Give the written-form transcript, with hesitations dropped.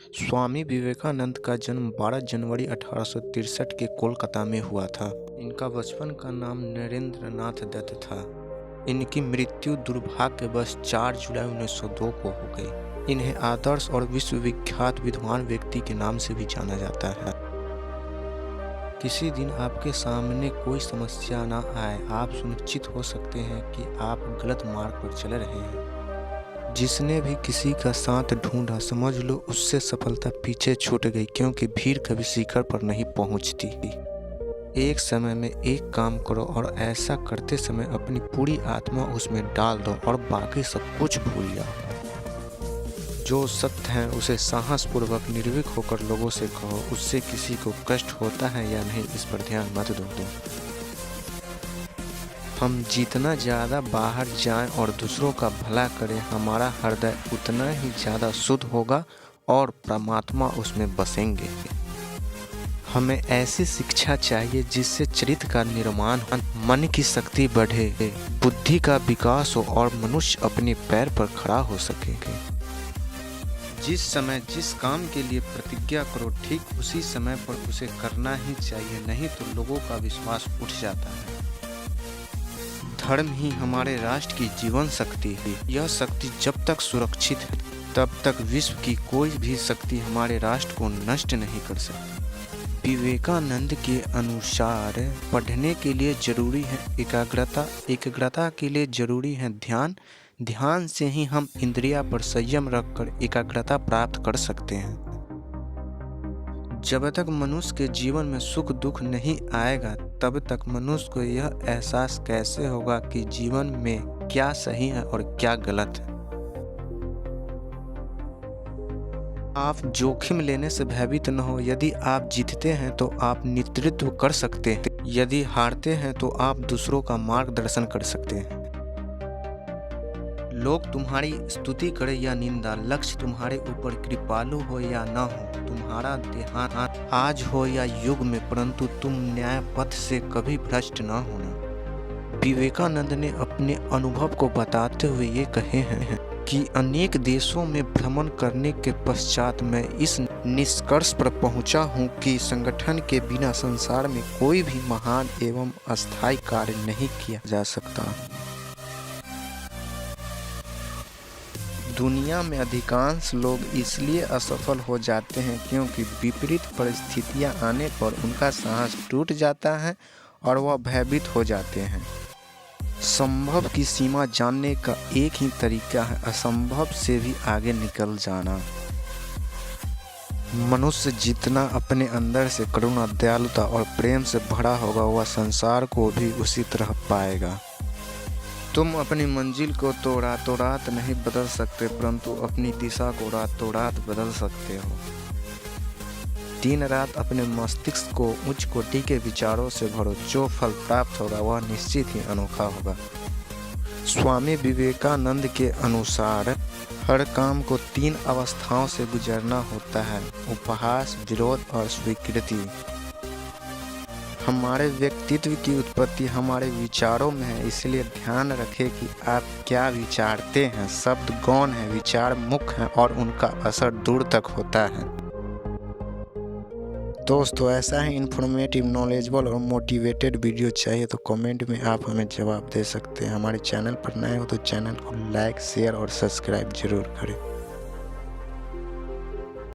स्वामी विवेकानंद का जन्म 12 जनवरी 1863 के कोलकाता में हुआ था। इनका बचपन का नाम नरेंद्र नाथ दत्त था। इनकी मृत्यु दुर्भाग्यवश 4 जुलाई 1902 को हो गई। इन्हें आदर्श और विश्वविख्यात विद्वान व्यक्ति के नाम से भी जाना जाता है। किसी दिन आपके सामने कोई समस्या ना आए, आप सुनिश्चित हो सकते हैं कि आप गलत मार्ग पर चल रहे हैं। जिसने भी किसी का साथ ढूंढा, समझ लो उससे सफलता पीछे छूट गई, क्योंकि भीड़ कभी शिखर पर नहीं पहुंचती। एक समय में एक काम करो और ऐसा करते समय अपनी पूरी आत्मा उसमें डाल दो और बाकी सब कुछ भूल जाओ। जो सत्य है उसे साहसपूर्वक निर्भीक होकर लोगों से कहो। उससे किसी को कष्ट होता है या नहीं, इस पर ध्यान मत दो। हम जितना ज़्यादा बाहर जाएं और दूसरों का भला करें, हमारा हृदय उतना ही ज़्यादा शुद्ध होगा और परमात्मा उसमें बसेंगे। हमें ऐसी शिक्षा चाहिए जिससे चरित्र का निर्माण हो, मन की शक्ति बढ़े, बुद्धि का विकास हो और मनुष्य अपने पैर पर खड़ा हो सके। जिस समय जिस काम के लिए प्रतिज्ञा करो, ठीक उसी समय पर उसे करना ही चाहिए, नहीं तो लोगों का विश्वास उठ जाता है। धर्म ही हमारे राष्ट्र की जीवन शक्ति है। यह शक्ति जब तक सुरक्षित है, तब तक विश्व की कोई भी शक्ति हमारे राष्ट्र को नष्ट नहीं कर सकती। विवेकानंद के अनुसार पढ़ने के लिए जरूरी है एकाग्रता, एकाग्रता के लिए जरूरी है ध्यान, ध्यान से ही हम इंद्रिया पर संयम रखकर एकाग्रता प्राप्त कर सकते हैं। जब तक मनुष्य के जीवन में सुख दुख नहीं आएगा, तब तक मनुष्य को यह एहसास कैसे होगा कि जीवन में क्या सही है और क्या गलत है। आप जोखिम लेने से भयभीत न हो। यदि आप जीतते हैं तो आप नेतृत्व कर सकते हैं, यदि हारते हैं तो आप दूसरों का मार्गदर्शन कर सकते हैं। लोग तुम्हारी स्तुति करें या निंदा, लक्ष्य तुम्हारे ऊपर कृपालु हो या न हो, तुम्हारा देहांत आज हो या युग में, परंतु तुम न्याय पथ से कभी भ्रष्ट न होना। विवेकानंद ने अपने अनुभव को बताते हुए ये कहे हैं कि अनेक देशों में भ्रमण करने के पश्चात मैं इस निष्कर्ष पर पहुंचा हूं कि संगठन के बिना संसार में कोई भी महान एवं अस्थायी कार्य नहीं किया जा सकता। दुनिया में अधिकांश लोग इसलिए असफल हो जाते हैं क्योंकि विपरीत परिस्थितियां आने पर उनका साहस टूट जाता है और वह भयभीत हो जाते हैं। संभव की सीमा जानने का एक ही तरीका है, असंभव से भी आगे निकल जाना। मनुष्य जितना अपने अंदर से करुणा, दयालुता और प्रेम से भरा होगा, वह संसार को भी उसी तरह पाएगा। तुम अपनी मंजिल को तो रातों रात नहीं बदल सकते, परंतु अपनी दिशा को रातों रात बदल सकते हो। दिन रात अपने मस्तिष्क को उच्च कोटि के विचारों से भरो, जो फल प्राप्त होगा वह निश्चित ही अनोखा होगा। स्वामी विवेकानंद के अनुसार हर काम को 3 अवस्थाओं से गुजरना होता है: उपहास, विरोध और स्वीकृति। हमारे व्यक्तित्व की उत्पत्ति हमारे विचारों में है, इसलिए ध्यान रखें कि आप क्या विचारते हैं। शब्द गौण है, विचार मुख्य हैं और उनका असर दूर तक होता है। दोस्तों, ऐसा ही इन्फॉर्मेटिव, नॉलेजेबल और मोटिवेटेड वीडियो चाहिए तो कमेंट में आप हमें जवाब दे सकते हैं। हमारे चैनल पर नए हो तो चैनल को लाइक, शेयर और सब्सक्राइब जरूर करें।